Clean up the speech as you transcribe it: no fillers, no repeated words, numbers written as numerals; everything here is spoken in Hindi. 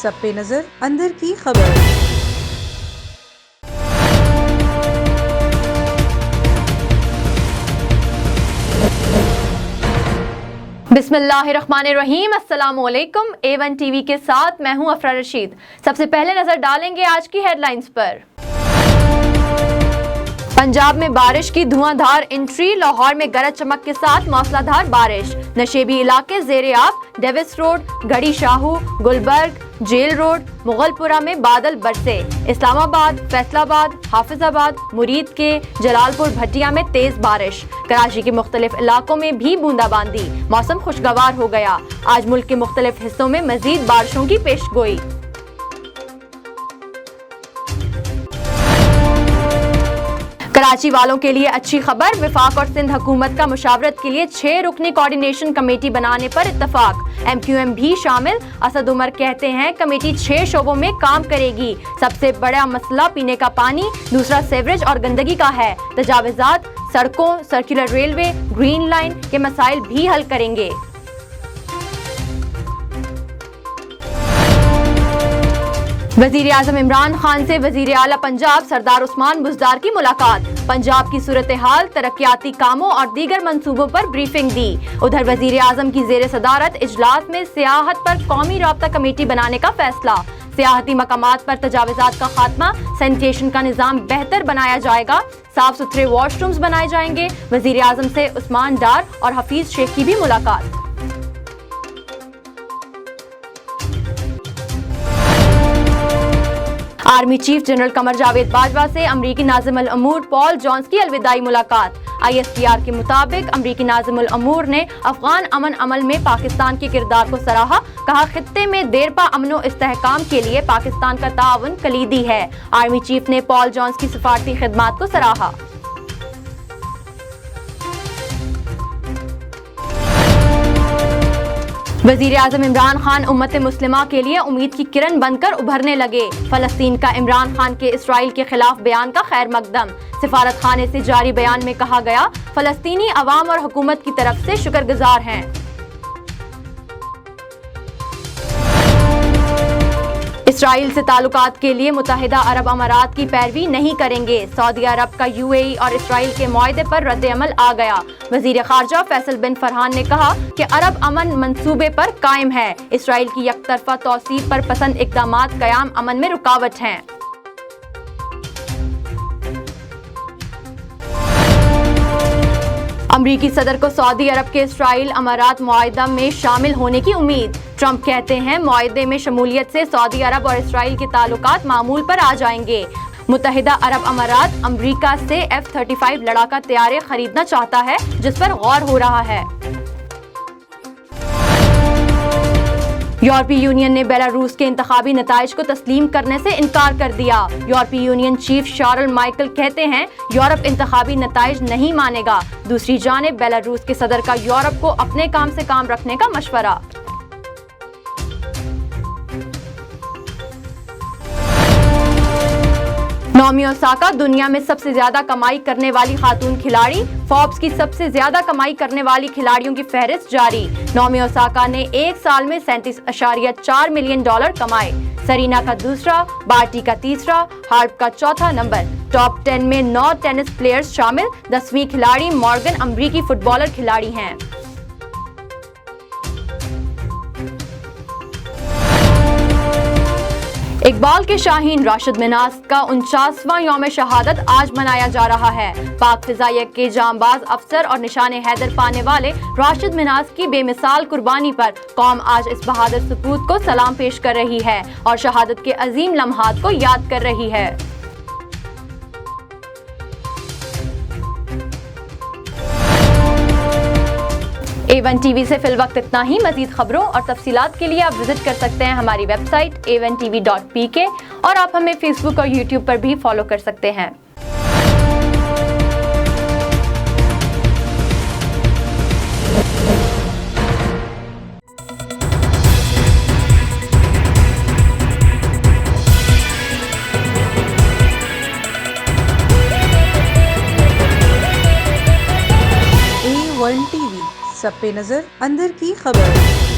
सब पे नजर अंदर की खबर। बिस्मिल्लाहिर्रहमानिर्रहीम, अस्सलामुअलैकुम। A1 टीवी के साथ मैं हूं अफरा रशीद। सबसे पहले नजर डालेंगे आज की हेडलाइंस पर। पंजाब में बारिश की धुआंधार एंट्री, लाहौर में गरज चमक के साथ मौसलाधार बारिश। नशेबी इलाके जेरे आब, डेविस रोड, गढ़ी शाहू, गुलबर्ग, जेल रोड, मुगलपुरा में बादल बरसे। इस्लामाबाद, फैसलाबाद, हाफिजाबाद, मुरीद के, जलालपुर, भटिया में तेज बारिश। कराची के मुख्तलिफ इलाकों में भी बूंदाबांदी। मौसम खुशगवार हो गया। आज मुल्क के मुख्तलिफ हिस्सों में मजीद बारिशों की पेशगोई। कराची वालों के लिए अच्छी खबर, वफाक और सिंध हुकूमत का मुशावरत के लिए 6 रुकनी कोऑर्डिनेशन कमेटी बनाने पर इत्तफाक। MQM भी शामिल। असद उमर कहते हैं कमेटी 6 शोबों में काम करेगी। सबसे बड़ा मसला पीने का पानी, दूसरा सीवरेज और गंदगी का है। तजावुज़ात, सड़कों, सर्कुलर रेलवे, ग्रीन लाइन के मसाइल भी हल करेंगे। वजीर आजम इमरान खान से वजीर आला पंजाब सरदार उस्मान बुज़दार की मुलाकात। पंजाब की सूरत हाल, तरक्याती कामों और दीगर मंसूबों पर ब्रीफिंग दी। उधर वजीर आजम की जेर सदारत इजलास में सियाहत पर कौमी राब्ता कमेटी बनाने का फैसला। सियाहती मकामात पर तजावुज़ात का खात्मा, सैनिटेशन का निज़ाम बेहतर बनाया जाएगा, साफ सुथरे वॉशरूम्स बनाए जाएंगे। वजीर आजम से उस्मान डार और हफीज शेख की भी मुलाकात। Army chief general Qamar Javed Bajwa से अमरीकी नाज़िम अल अमूर पॉल जॉन्स की अलविदाई मुलाकात। ISPR के मुताबिक अमरीकी नाज़िम अल अमूर ने अफगान अमन अमल में पाकिस्तान के किरदार को सराहा। कहा खित्ते में देरपा अमनो इस्तेहकाम के लिए पाकिस्तान का ताउन कलीदी है। आर्मी चीफ ने पॉल जॉन्स की सिफारती खिदमात को सराहा। वजीर आजम इमरान खान उम्मत मुस्लिमा के लिए उम्मीद की किरण बनकर उभरने लगे। फलस्तीन का इमरान खान के इसराइल के खिलाफ बयान का खैर मकदम। सिफारत खाने से जारी बयान में कहा गया, फलस्तीनी अवाम और हुकूमत की तरफ से शुक्रगुजार हैं। इसराइल से ताल्लुकात के लिए मुत्तहिदा अरब अमारात की पैरवी नहीं करेंगे। सऊदी अरब का UAE और इसराइल के मुआहदे पर रद्द-ए-अमल आ गया। वजीर खारजा फैसल बिन फरहान ने कहा कि अरब अमन मंसूबे पर कायम है। इसराइल की यकतरफा तौसीफ पर पसंद इक़दामात क़याम अमन में रुकावट हैं। अमरीकी सदर को सऊदी अरब के इसराइल अमारात मुआहदा में शामिल होने की उम्मीद। ट्रंप कहते हैं मुआहदे में शमूलियत से सऊदी अरब और इसराइल के ताल्लुकात मामूल पर आ जाएंगे। मुत्तहिदा अरब अमारात अमरीका से F-35 लड़ाका तैयारे खरीदना चाहता है, जिस पर गौर हो रहा है। यूरोपीय यूनियन ने बेलारूस के इंतखाबी नताइज को तस्लीम करने से इनकार कर दिया। यूरोपीय यूनियन चीफ शार्ल माइकल कहते हैं यूरोप इंतखाबी नताइज नहीं मानेगा। दूसरी जानिब बेलारूस के सदर का यूरोप को अपने काम से काम रखने का मशवरा। नाओमी ओसाका दुनिया में सबसे ज्यादा कमाई करने वाली खातून खिलाड़ी। फोर्ब्स की सबसे ज्यादा कमाई करने वाली खिलाड़ियों की फहरिस्त जारी। नाओमी ओसाका ने एक साल में $37.4 मिलियन कमाए। सरीना का दूसरा, बार्टी का तीसरा, हार्प का चौथा नंबर। टॉप 10 में 9 टेनिस प्लेयर्स शामिल। 10वीं खिलाड़ी मॉर्गन अमरीकी फुटबॉलर खिलाड़ी हैं। इकबाल के शाहीन राशिद मिनाज का 49वां यौम शहादत आज मनाया जा रहा है। पाक फिजाइया के जांबाज अफसर और निशाने हैदर पाने वाले राशिद मिनाज की बेमिसाल कुर्बानी पर कौम आज इस बहादुर सपूत को सलाम पेश कर रही है और शहादत के अजीम लम्हात को याद कर रही है। A1 टीवी से फिल वक्त इतना ही। मजीद खबरों और तफसीलात के लिए आप विजिट कर सकते हैं हमारी वेबसाइट a1tv.pk और आप हमें फेसबुक और यूट्यूब पर भी फॉलो कर सकते हैं। A1 टीवी, सब पे नजर अंदर की खबर।